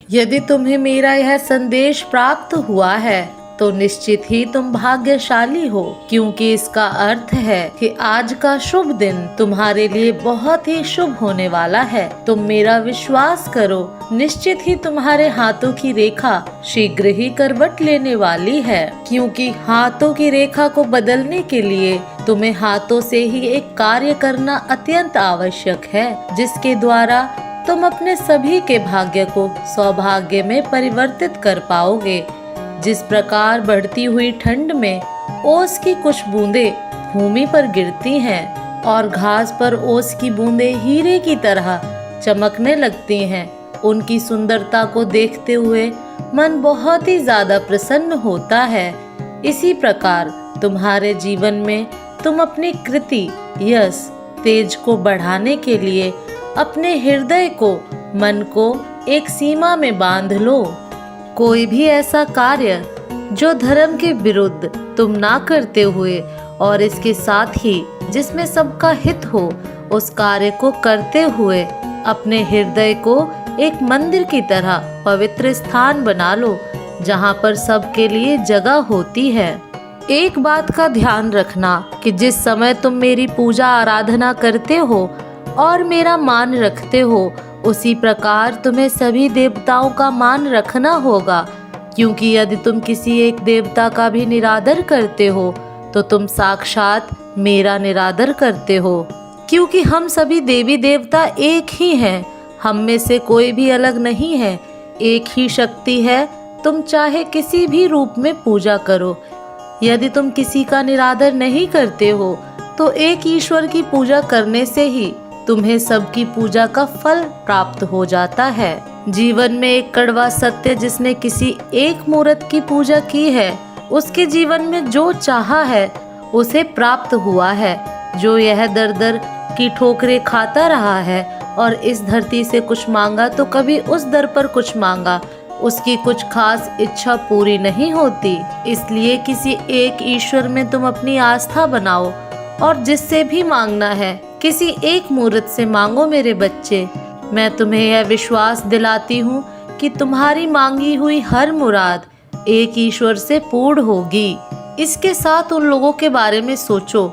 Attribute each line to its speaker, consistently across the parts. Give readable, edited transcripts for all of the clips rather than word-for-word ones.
Speaker 1: यदि तुम्हें मेरा यह संदेश प्राप्त हुआ है तो निश्चित ही तुम भाग्यशाली हो, क्योंकि इसका अर्थ है कि आज का शुभ दिन तुम्हारे लिए बहुत ही शुभ होने वाला है। तुम मेरा विश्वास करो, निश्चित ही तुम्हारे हाथों की रेखा शीघ्र ही करवट लेने वाली है, क्योंकि हाथों की रेखा को बदलने के लिए तुम्हें हाथों से ही एक कार्य करना अत्यंत आवश्यक है, जिसके द्वारा तुम अपने सभी के भाग्य को सौभाग्य में परिवर्तित कर पाओगे। जिस प्रकार बढ़ती हुई ठंड में ओस की कुछ बूंदें भूमि पर गिरती हैं और घास पर ओस की बूंदें हीरे की तरह चमकने लगती हैं, उनकी सुंदरता को देखते हुए मन बहुत ही ज्यादा प्रसन्न होता है। इसी प्रकार तुम्हारे जीवन में तुम अपनी कृति, यश, तेज को बढ़ाने के लिए अपने हृदय को, मन को एक सीमा में बांध लो। कोई भी ऐसा कार्य जो धर्म के विरुद्ध तुम ना करते हुए और इसके साथ ही जिसमें सबका हित हो, उस कार्य को करते हुए अपने हृदय को एक मंदिर की तरह पवित्र स्थान बना लो, जहाँ पर सबके लिए जगह होती है। एक बात का ध्यान रखना कि जिस समय तुम मेरी पूजा आराधना करते हो और मेरा मान रखते हो, उसी प्रकार तुम्हें सभी देवताओं का मान रखना होगा, क्योंकि यदि तुम किसी एक देवता का भी निरादर करते हो तो तुम साक्षात मेरा निरादर करते हो, क्योंकि हम सभी देवी देवता एक ही हैं, हम में से कोई भी अलग नहीं है, एक ही शक्ति है। तुम चाहे किसी भी रूप में पूजा करो, यदि तुम किसी का निरादर नहीं करते हो तो एक ईश्वर की पूजा करने से ही तुम्हें सबकी पूजा का फल प्राप्त हो जाता है। जीवन में एक कड़वा सत्य, जिसने किसी एक मूर्त की पूजा की है, उसके जीवन में जो चाहा है उसे प्राप्त हुआ है। जो यह दर दर की ठोकरें खाता रहा है और इस धरती से कुछ मांगा तो कभी उस दर पर कुछ मांगा, उसकी कुछ खास इच्छा पूरी नहीं होती। इसलिए किसी एक ईश्वर में तुम अपनी आस्था बनाओ और जिससे भी मांगना है किसी एक मूर्त से मांगो मेरे बच्चे। मैं तुम्हें यह विश्वास दिलाती हूँ कि तुम्हारी मांगी हुई हर मुराद एक ईश्वर से पूर्ण होगी। इसके साथ उन लोगों के बारे में सोचो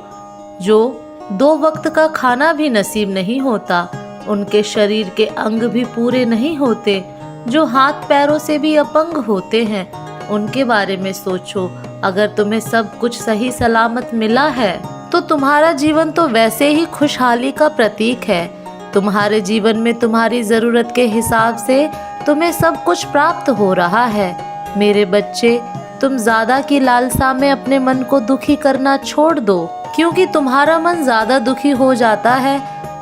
Speaker 1: जो 2 वक्त का खाना भी नसीब नहीं होता, उनके शरीर के अंग भी पूरे नहीं होते, जो हाथ पैरों से भी अपंग होते हैं, उनके बारे में सोचो। अगर तुम्हें सब कुछ सही सलामत मिला है तो तुम्हारा जीवन तो वैसे ही खुशहाली का प्रतीक है। तुम्हारे जीवन में तुम्हारी ज़रूरत के हिसाब से तुम्हें सब कुछ प्राप्त हो रहा है। मेरे बच्चे, तुम ज़्यादा की लालसा में अपने मन को दुखी करना छोड़ दो, क्योंकि तुम्हारा मन ज़्यादा दुखी हो जाता है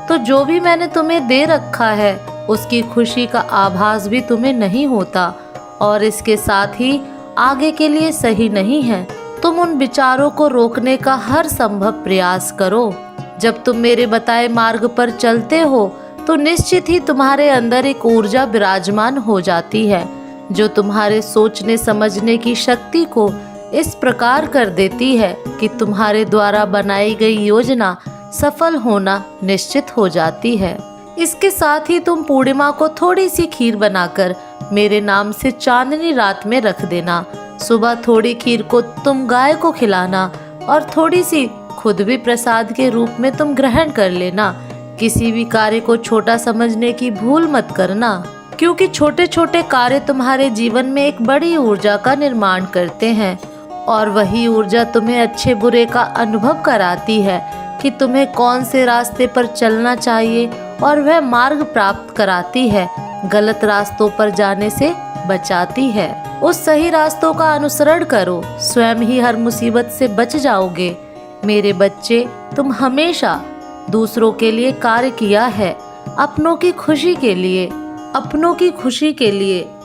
Speaker 1: तो जो भी मैंने तुम्हें दे रखा है उसकी खुशी का आभास भी तुम्हें नहीं होता, और इसके साथ ही आगे के लिए सही नहीं है। तुम उन विचारों को रोकने का हर संभव प्रयास करो। जब तुम मेरे बताए मार्ग पर चलते हो तो निश्चित ही तुम्हारे अंदर एक ऊर्जा विराजमान हो जाती है, जो तुम्हारे सोचने समझने की शक्ति को इस प्रकार कर देती है कि तुम्हारे द्वारा बनाई गई योजना सफल होना निश्चित हो जाती है। इसके साथ ही तुम पूर्णिमा को थोड़ी सी खीर बनाकर मेरे नाम से चांदनी रात में रख देना। सुबह थोड़ी खीर को तुम गाय को खिलाना और थोड़ी सी खुद भी प्रसाद के रूप में तुम ग्रहण कर लेना। किसी भी कार्य को छोटा समझने की भूल मत करना, क्योंकि छोटे छोटे कार्य तुम्हारे जीवन में एक बड़ी ऊर्जा का निर्माण करते हैं, और वही ऊर्जा तुम्हें अच्छे बुरे का अनुभव कराती है कि तुम्हें कौन से रास्ते पर चलना चाहिए, और वह मार्ग प्राप्त कराती है, गलत रास्तों पर जाने से बचाती है। उस सही रास्तों का अनुसरण करो, स्वयं ही हर मुसीबत से बच जाओगे। मेरे बच्चे, तुम हमेशा दूसरों के लिए कार्य किया है, अपनों की खुशी के लिए,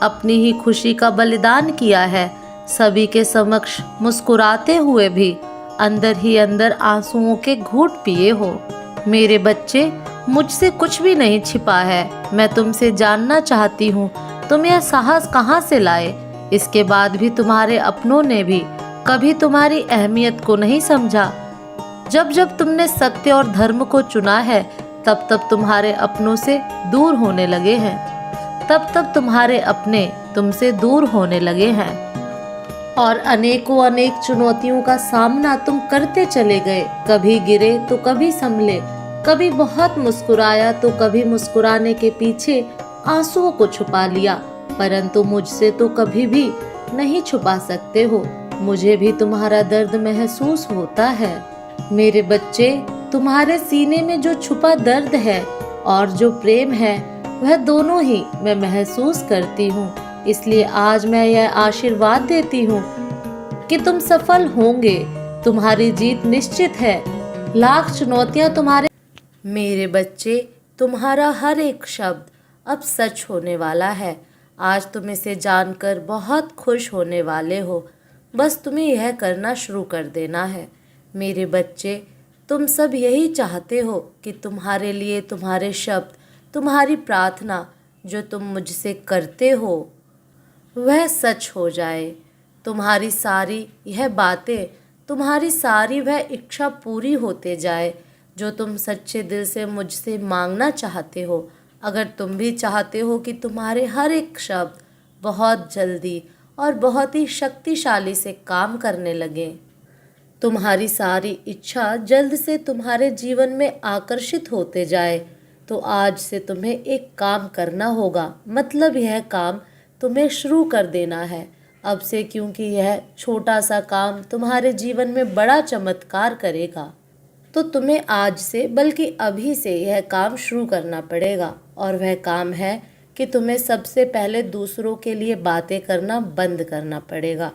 Speaker 1: अपनी ही खुशी का बलिदान किया है। सभी के समक्ष मुस्कुराते हुए भी अंदर ही अंदर आंसुओं के घूंट पिए हो। मेरे बच्चे, मुझसे कुछ भी नहीं छिपा है। मैं तुमसे जानना चाहती हूँ तुम यह साहस कहाँ से लाए। इसके बाद भी तुम्हारे अपनों ने भी कभी तुम्हारी अहमियत को नहीं समझा। जब जब तुमने सत्य और धर्म को चुना है, तब तब तुम्हारे अपनों से दूर होने लगे हैं। तब तब तुम्हारे अपने तुमसे दूर होने लगे हैं और अनेकों अनेक चुनौतियों का सामना तुम करते चले गए। कभी गिरे तो कभी संभले, कभी बहुत मुस्कुराया तो कभी मुस्कुराने के पीछे आंसुओं को छुपा लिया, परंतु मुझसे तो कभी भी नहीं छुपा सकते हो। मुझे भी तुम्हारा दर्द महसूस होता है। मेरे बच्चे, तुम्हारे सीने में जो छुपा दर्द है और जो प्रेम है, वह दोनों ही मैं महसूस करती हूँ। इसलिए आज मैं यह आशीर्वाद देती हूँ कि तुम सफल होंगे। तुम्हारी जीत निश्चित है। लाख चुनौतियां तुम्हारे मेरे बच्चे, तुम्हारा हर एक शब्द अब सच होने वाला है। आज तुम इसे जानकर बहुत खुश होने वाले हो। बस तुम्हें यह करना शुरू कर देना है। मेरे बच्चे, तुम सब यही चाहते हो कि तुम्हारे लिए तुम्हारे शब्द, तुम्हारी प्रार्थना जो तुम मुझसे करते हो वह सच हो जाए। तुम्हारी सारी यह बातें, तुम्हारी सारी वह इच्छा पूरी होते जाए जो तुम सच्चे दिल से मुझसे मांगना चाहते हो। अगर तुम भी चाहते हो कि तुम्हारे हर एक शब्द बहुत जल्दी और बहुत ही शक्तिशाली से काम करने लगे, तुम्हारी सारी इच्छा जल्द से तुम्हारे जीवन में आकर्षित होते जाए, तो आज से तुम्हें एक काम करना होगा। मतलब यह काम तुम्हें शुरू कर देना है अब से, क्योंकि यह छोटा सा काम तुम्हारे जीवन में बड़ा चमत्कार करेगा। तो तुम्हें आज से, बल्कि अभी से यह काम शुरू करना पड़ेगा। और वह काम है कि तुम्हें सबसे पहले दूसरों के लिए बातें करना बंद करना पड़ेगा,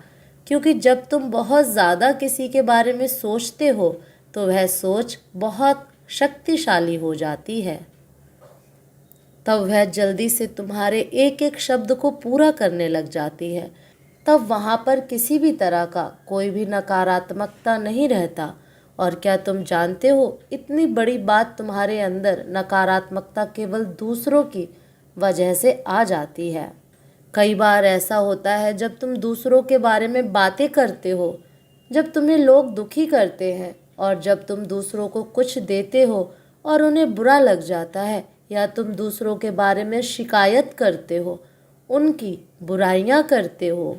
Speaker 1: क्योंकि जब तुम बहुत ज़्यादा किसी के बारे में सोचते हो तो वह सोच बहुत शक्तिशाली हो जाती है। तब वह जल्दी से तुम्हारे एक एक शब्द को पूरा करने लग जाती है। तब वहाँ पर किसी भी तरह का कोई भी नकारात्मकता नहीं रहता। और क्या तुम जानते हो, इतनी बड़ी बात तुम्हारे अंदर नकारात्मकता केवल दूसरों की वजह से आ जाती है। कई बार ऐसा होता है जब तुम दूसरों के बारे में बातें करते हो, जब तुम्हें लोग दुखी करते हैं और जब तुम दूसरों को कुछ देते हो और उन्हें बुरा लग जाता है, या तुम दूसरों के बारे में शिकायत करते हो, उनकी बुराइयां करते हो,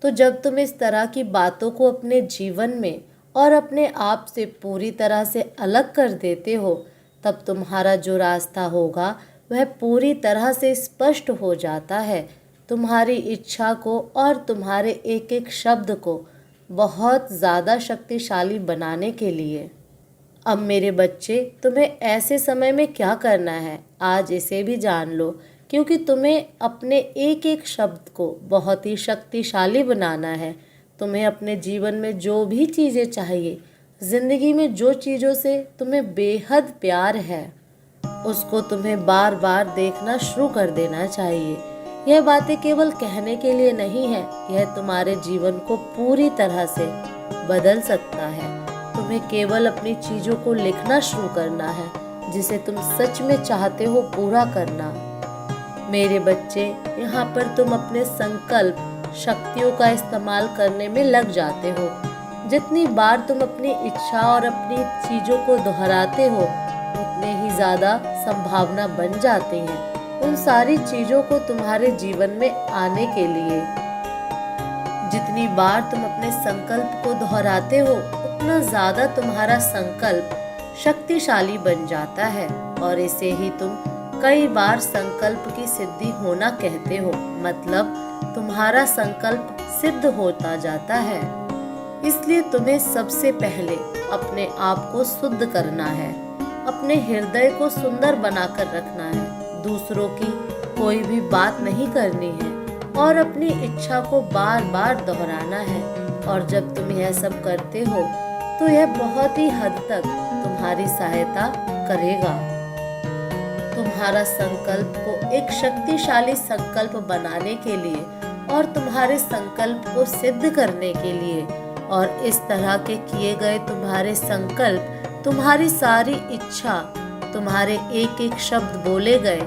Speaker 1: तो जब तुम इस तरह की बातों को अपने जीवन में और अपने आप से पूरी तरह से अलग कर देते हो, तब तुम्हारा जो रास्ता होगा वह पूरी तरह से स्पष्ट हो जाता है। तुम्हारी इच्छा को और तुम्हारे एक एक शब्द को बहुत ज़्यादा शक्तिशाली बनाने के लिए। अब मेरे बच्चे, तुम्हें ऐसे समय में क्या करना है, आज इसे भी जान लो, क्योंकि तुम्हें अपने एक एक शब्द को बहुत ही शक्तिशाली बनाना है। तुम्हें अपने जीवन में जो भी चीज़ें चाहिए, ज़िंदगी में जो चीज़ों से तुम्हें बेहद प्यार है, उसको तुम्हें बार बार देखना शुरू कर देना चाहिए। यह बातें केवल कहने के लिए नहीं है, यह तुम्हारे जीवन को पूरी तरह से बदल सकता है। तुम्हें केवल अपनी चीज़ों को लिखना शुरू करना है, जिसे तुम सच में चाहते हो पूरा करना। मेरे बच्चे, यहाँ पर तुम अपने संकल्प शक्तियों का इस्तेमाल करने में लग जाते हो। जितनी बार तुम अपनी इच्छा और अपनी चीज़ों को दोहराते हो, उतने ही ज़्यादा संभावना बन जाती है उन सारी चीज़ों को तुम्हारे जीवन में आने के लिए। जितनी बार तुम अपने संकल्प को दोहराते हो, उतना ज़्यादा तुम्हारा संकल्प शक्तिशाली बन जाता है, और इसे ही तुम कई बार संकल्प की सिद्धि होना कहते हो। मतलब तुम्हारा संकल्प सिद्ध होता जाता है। इसलिए तुम्हें सबसे पहले अपने आप को शुद्ध करना है, अपने हृदय को सुंदर बनाकर रखना है, दूसरों की कोई भी बात नहीं करनी है और अपनी इच्छा को बार बार दोहराना है। और जब तुम यह सब करते हो तो यह बहुत ही हद तक तुम्हारी सहायता करेगा। तुम्हारा संकल्प को एक शक्तिशाली संकल्प बनाने के लिए और तुम्हारे संकल्प को सिद्ध करने के लिए, और इस तरह के किए गए तुम्हारे संकल्प, तुम्हारी सारी इच्छा, तुम्हारे एक एक शब्द बोले गए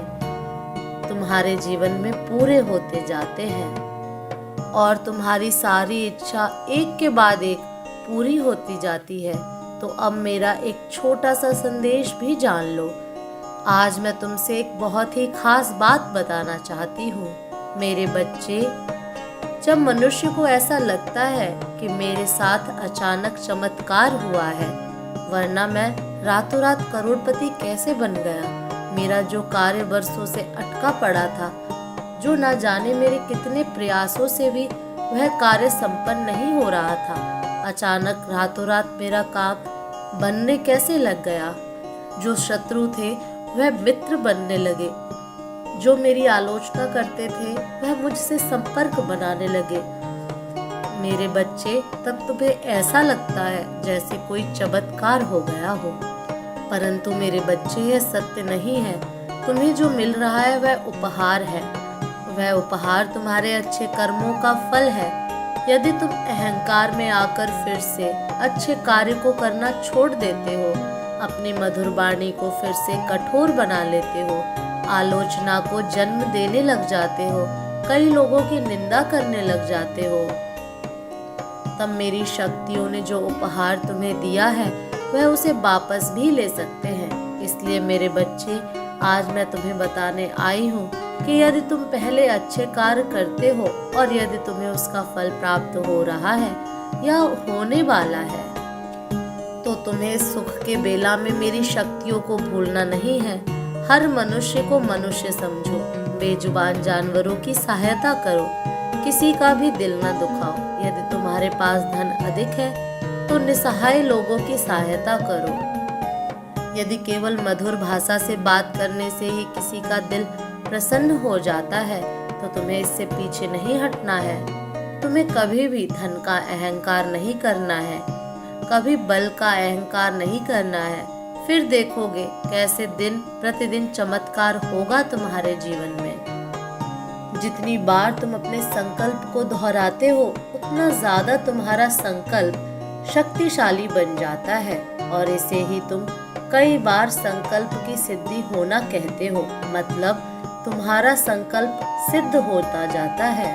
Speaker 1: तुम्हारे जीवन में पूरे होते जाते हैं और तुम्हारी सारी इच्छा एक के बाद एक पूरी होती जाती है। तो अब मेरा एक छोटा सा संदेश भी जान लो। आज मैं तुमसे एक बहुत ही खास बात बताना चाहती हूँ। मेरे बच्चे, जब मनुष्य को ऐसा लगता है कि मेरे साथ अचानक चमत्कार हुआ है, वरना मैं रातों रात करोड़पति कैसे बन गया, मेरा जो कार्य वर्षों से अटका पड़ा था, जो ना जाने मेरे कितने प्रयासों से भी वह कार्य संपन्न नहीं हो रहा था, अचानक रातों रात मेरा काम बनने कैसे लग गया। जो शत्रु थे वह मित्र बनने लगे, जो मेरी आलोचना करते थे वह मुझसे संपर्क बनाने लगे। मेरे बच्चे, तब तुम्हें ऐसा लगता है जैसे कोई चमत्कार हो गया हो, परंतु मेरे बच्चे यह सत्य नहीं है। तुम्हें जो मिल रहा है वह उपहार है। वह उपहार तुम्हारे अच्छे कर्मों का फल है। यदि तुम अहंकार में आकर फिर से अच्छे कार्य को करना छोड़ देते हो, अपनी मधुर वाणी को फिर से कठोर बना लेते हो, आलोचना को जन्म देने लग जाते हो, कई लोगों की निंदा करने लग जाते हो, तब मेरी शक्तियों ने जो उपहार तुम्हें दिया है वह उसे वापस भी ले सकते हैं। इसलिए मेरे बच्चे, आज मैं तुम्हें बताने आई हूँ कि यदि तुम पहले अच्छे कार्य करते हो और यदि तुम्हें उसका फल प्राप्त हो रहा है या होने वाला है, तो तुम्हें सुख के बेला में मेरी शक्तियों को भूलना नहीं है। हर मनुष्य को मनुष्य समझो, बेजुबान जानवरों की सहायता करो, किसी का भी दिल न दुखाओ। यदि तुम्हारे पास धन अधिक है तो निसहाय लोगों की सहायता करो। यदि केवल मधुर भाषा से बात करने से ही किसी का दिल प्रसन्न हो जाता है तो तुम्हें इससे पीछे नहीं हटना है। तुम्हें कभी भी धन का अहंकार नहीं करना है, कभी बल का अहंकार नहीं करना है। फिर देखोगे कैसे दिन प्रतिदिन चमत्कार होगा तुम्हारे जीवन में। जितनी बार तुम अपने संकल्प को दोहराते हो, उतना ज्यादा तुम्हारा संकल्प शक्तिशाली बन जाता है और इसे ही तुम कई बार संकल्प की सिद्धि होना कहते हो। मतलब तुम्हारा संकल्प सिद्ध होता जाता है।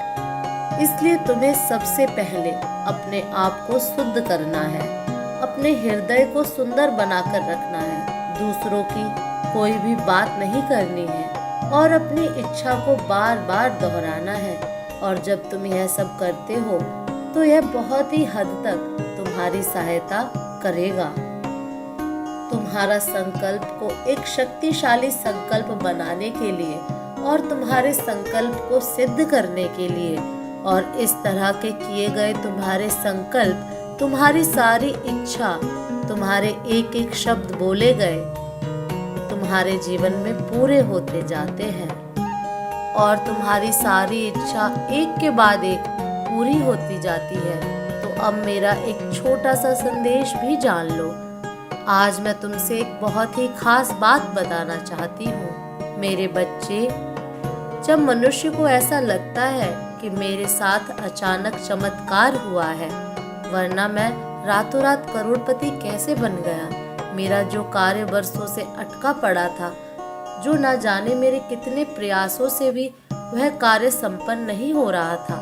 Speaker 1: इसलिए तुम्हें सबसे पहले अपने आप को शुद्ध करना है, अपने हृदय को सुंदर बनाकर रखना है, दूसरों की कोई भी बात नहीं करनी है और अपनी इच्छा को बार बार दोहराना है। और जब तुम यह सब करते हो तो यह बहुत ही हद तक तुम्हारी सहायता करेगा। तुम्हारा संकल्प को एक शक्तिशाली संकल्प बनाने के लिए और तुम्हारे संकल्प को सिद्ध करने के लिए, और इस तरह के किए गए तुम्हारे संकल्प, तुम्हारी सारी इच्छा, तुम्हारे एक एक शब्द बोले गए तुम्हारे जीवन में पूरे होते जाते हैं और तुम्हारी सारी इच्छा एक के बाद एक पूरी होती जाती है। तो अब मेरा एक छोटा सा संदेश भी जान लो। आज मैं तुमसे एक बहुत ही खास बात बताना चाहती हूँ। मेरे बच्चे, जब मनुष्य को ऐसा लगता है कि मेरे साथ अचानक चमत्कार हुआ है, वरना मैं रातों रात करोड़पति कैसे बन गया, मेरा जो कार्य वर्षों से अटका पड़ा था, जो ना जाने मेरे कितने प्रयासों से भी वह कार्य संपन्न नहीं हो रहा था,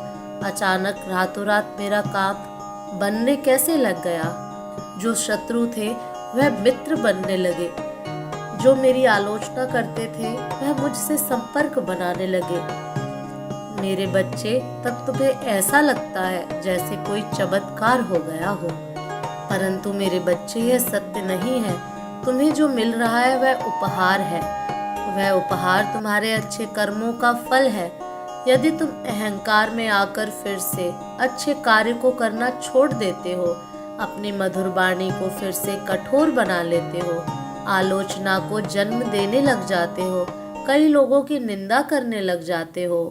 Speaker 1: अचानक रातों रात मेरा काम बनने कैसे लग गया। जो शत्रु थे वह मित्र बनने लगे, जो मेरी आलोचना करते थे वह मुझसे संपर्क बनाने लगे। मेरे बच्चे, तब तुम्हें ऐसा लगता है जैसे कोई चमत्कार हो गया हो, परंतु मेरे बच्चे यह सत्य नहीं है। तुम्हें जो मिल रहा है वह उपहार है। वह उपहार तुम्हारे अच्छे कर्मों का फल है। यदि तुम अहंकार में आकर फिर से अच्छे कार्य को करना छोड़ देते हो, अपनी मधुर वाणी को फिर से कठोर बना लेते हो, आलोचना को जन्म देने लग जाते हो, कई लोगों की निंदा करने लग जाते हो,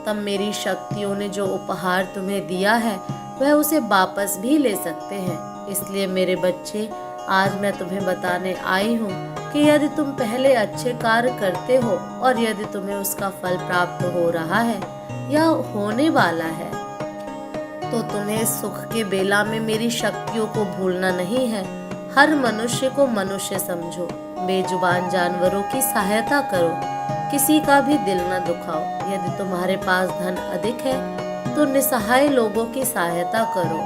Speaker 1: तब मेरी शक्तियों ने जो उपहार तुम्हें दिया है वह उसे वापस भी ले सकते हैं। इसलिए मेरे बच्चे, आज मैं तुम्हें बताने आई हूँ कि यदि तुम पहले अच्छे कार्य करते हो और यदि तुम्हें उसका फल प्राप्त हो रहा है या होने वाला है, तो तुम्हें सुख के बेला में मेरी शक्तियों को भूलना नहीं है। हर मनुष्य को मनुष्य समझो, बेजुबान जानवरों की सहायता करो, किसी का भी दिल न दुखाओ। यदि तुम्हारे पास धन अधिक है तो निसहाय लोगों की सहायता करो।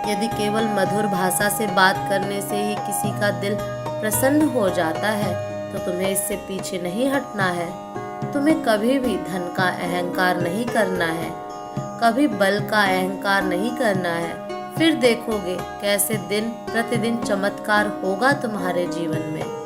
Speaker 1: यदि केवल मधुर भाषा से बात करने से ही किसी का दिल प्रसन्न हो जाता है तो तुम्हें इससे पीछे नहीं हटना है। तुम्हें कभी भी धन का अहंकार नहीं करना है, कभी बल का अहंकार नहीं करना है। फिर देखोगे कैसे दिन प्रतिदिन चमत्कार होगा तुम्हारे जीवन में।